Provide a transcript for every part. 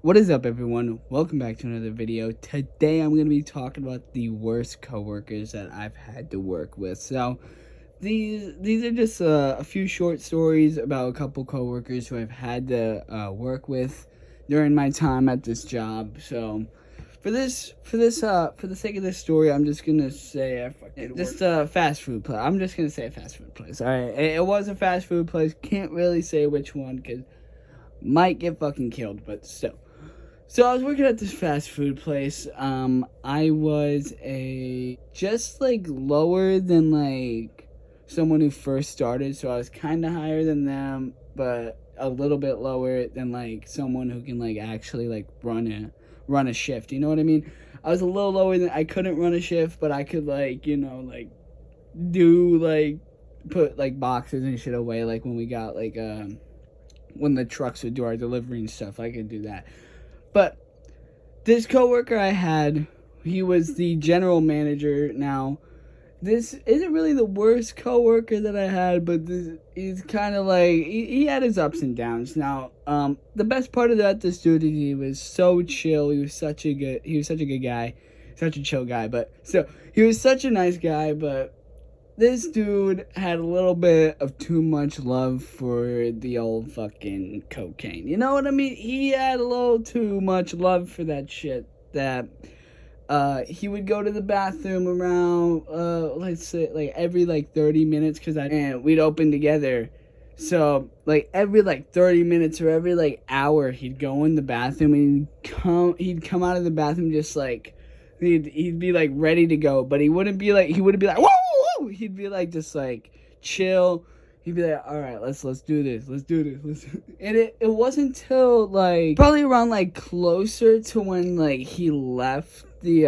What is up, everyone? Welcome back to another video. Today I'm going to be talking about the worst coworkers that I've had to work with. So these are just a few short stories about a couple coworkers who I've had to work with during my time at this job. So for the sake of this story, I'm just gonna say a fast food place. I'm just gonna say a fast food place. All right, it was a fast food place. Can't really say which one because might get fucking killed, but still. So I was working at this fast food place. I was just lower than someone who first started. So I was kind of higher than them, but a little bit lower than someone who can actually run a shift. You know what I mean? I was a little lower than I couldn't run a shift, but I could do put boxes and shit away when we got when the trucks would do our delivery and stuff. I could do that. But this coworker I had, he was the general manager. Now, this isn't really the worst coworker that I had, but he's kind of he had his ups and downs. Now, the best part of this dude is he was so chill. He was such a good guy, such a chill guy. But so he was such a nice guy, but this dude had a little bit of too much love for the old fucking cocaine. You know what I mean? He had a little too much love for that shit that he would go to the bathroom around, let's say, every 30 minutes and we'd open together. So, every 30 minutes or every hour, he'd go in the bathroom and he'd come out of the bathroom just he'd be ready to go, but he wouldn't be he wouldn't be whoa! He'd be just chill. He'd be all right, let's do this. And it wasn't till probably around closer to when he left the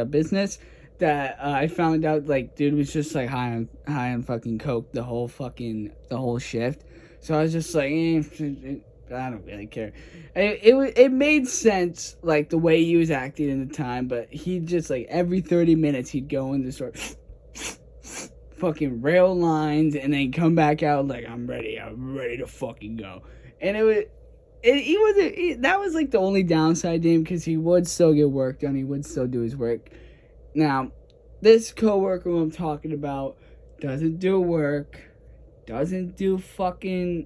business that I found out dude was just high on fucking coke the whole shift. So I was just I don't really care. It made sense the way he was acting in the time, but he just every 30 minutes he'd go in the store fucking rail lines and then come back out I'm ready to fucking go. And that was the only downside to him, because he would still get work done, he would still do his work. Now, this coworker who I'm talking about doesn't do work, doesn't do fucking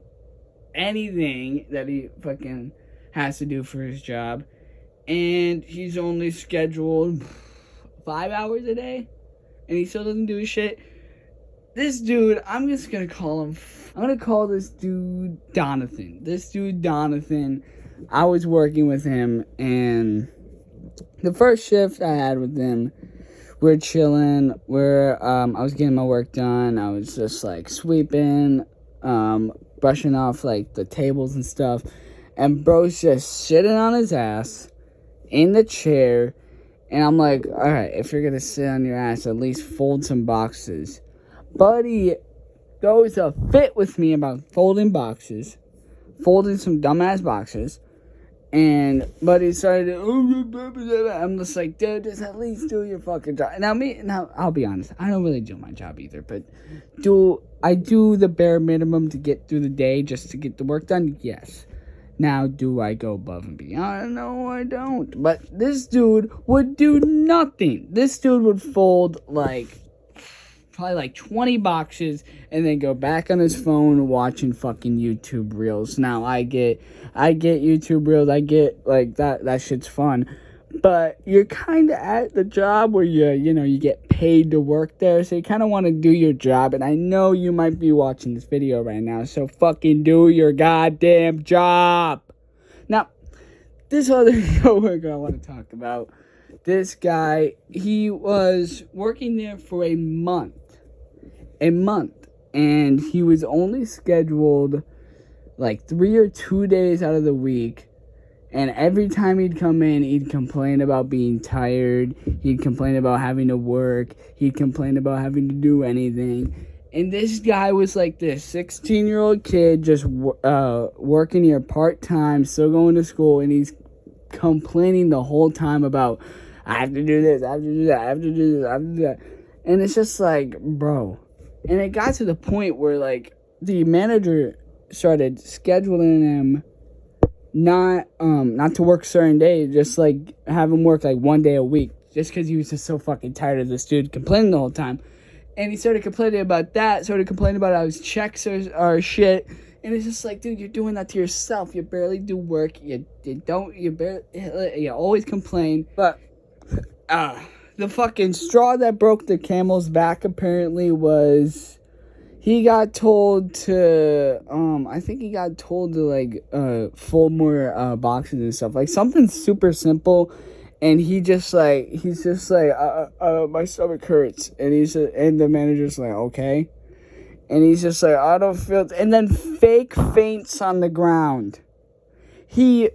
anything that he fucking has to do for his job, and he's only scheduled 5 hours a day, and he still doesn't do his shit. This dude, I'm gonna call this dude Donathan. I was working with him, and the first shift I had with him, we're chilling, I was getting my work done, I was just sweeping, brushing off the tables and stuff, and bro's just sitting on his ass in the chair, and I'm alright, if you're gonna sit on your ass, at least fold some boxes. Buddy goes a fit with me about folding some dumbass boxes, and Buddy started I'm just dude, just at least do your fucking job. Now I'll be honest, I don't really do my job either, but I do the bare minimum to get through the day just to get the work done? Yes. Now, do I go above and beyond? No, I don't. But this dude would do nothing. This dude would fold probably 20 boxes and then go back on his phone watching fucking YouTube Reels. Now, I get YouTube Reels, I get that shit's fun, but you're kind of at the job where you get paid to work there, so you kind of want to do your job. And I know you might be watching this video right now, so fucking do your goddamn job. Now, this other coworker I want to talk about, this guy, he was working there for a month, and he was only scheduled 3 or 2 days out of the week. And every time he'd come in, he'd complain about being tired. He'd complain about having to work. He'd complain about having to do anything. And this guy was this 16-year-old kid just working here part-time, still going to school, and he's complaining the whole time about, I have to do this, I have to do that, I have to do this, I have to do that. And it's just bro. And it got to the point where the manager started scheduling him not to work certain days, just like have him work like 1 day a week, just because he was just so fucking tired of this dude complaining the whole time. And he started complaining about that, started complaining about how his checks are shit. And it's just like, dude, you're doing that to yourself. You barely do work. You always complain. But the fucking straw that broke the camel's back apparently was he got told to I think he got told to like fold more boxes and stuff, like something super simple. And he's just like my stomach hurts, and and the manager's like, okay, and he's just like, I don't feel, and then fake faints on the ground. You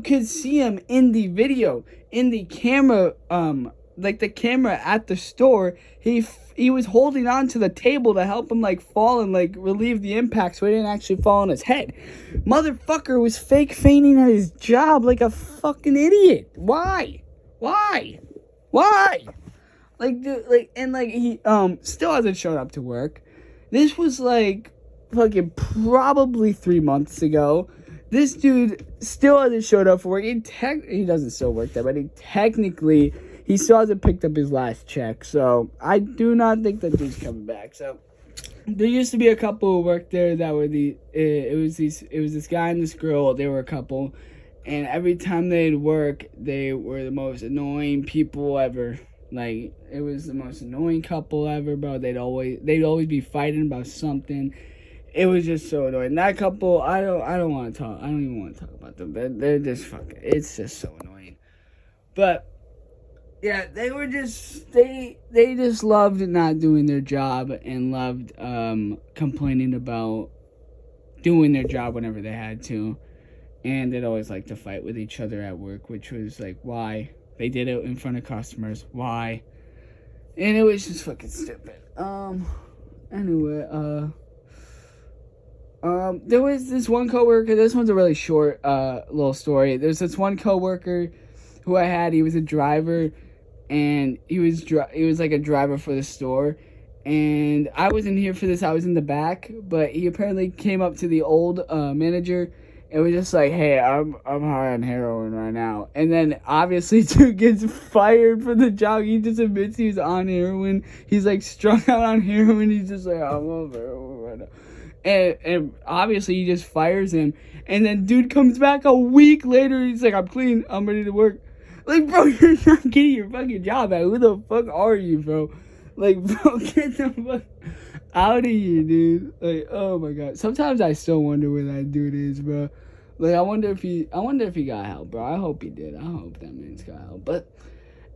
could see him in the video, in the camera, like the camera at the store. He was holding on to the table to help him like fall and like relieve the impact, so he didn't actually fall on his head. Motherfucker was fake fainting at his job like a fucking idiot. Why? Like, dude, like, and like he still hasn't showed up to work. This was like fucking probably 3 months ago. This dude still hasn't showed up for work. He doesn't still work there, but he still hasn't picked up his last check. So I do not think that dude's coming back. So there used to be a couple who worked there that were it was this guy and this girl. They were a couple, and every time they'd work, they were the most annoying people ever. Like, it was the most annoying couple ever, bro. They'd always be fighting about something. It was just so annoying. That couple, I don't want to talk. I don't even want to talk about them. They're just fucking. It's just so annoying. But yeah, they were just they just loved not doing their job and loved complaining about doing their job whenever they had to. And they'd always like to fight with each other at work, which was like, why? They did it in front of customers. Why? And it was just fucking stupid. Anyway, there was this one coworker. This one's a really short, little story. There's this one coworker who I had. He was a driver, and he was like a driver for the store. And I wasn't here for this. I was in the back, but he apparently came up to the old manager. It was just like, hey, I'm high on heroin right now. And then, obviously, dude gets fired from the job. He just admits he's on heroin. He's, like, strung out on heroin. He's just like, I'm on heroin right now. And obviously, he just fires him. And then, dude comes back a week later. He's like, I'm clean. I'm ready to work. Like, bro, you're not getting your fucking job back. Who the fuck are you, bro? Like, bro, get the fuck out of here, dude. Like, oh, my God. Sometimes I still wonder where that dude is, bro. Like, I wonder if he got help, bro. I hope he did. I hope that man's got help. But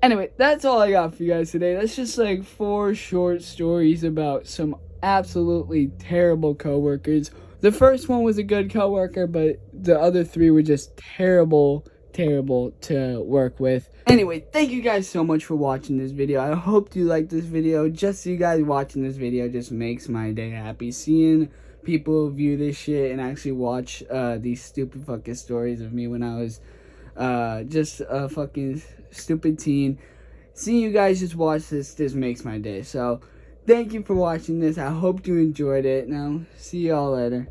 anyway, that's all I got for you guys today. That's just like 4 short stories about some absolutely terrible coworkers. The first one was a good coworker, but the other 3 were just terrible to work with. Anyway, thank you guys so much for watching this video. I hope you liked this video. Just you guys watching this video just makes my day happy. Seeing people view this shit and actually watch these stupid fucking stories of me when I was just a fucking stupid teen. Seeing you guys just watch this just makes my day. So thank you for watching this. I hope you enjoyed it. Now, see y'all later.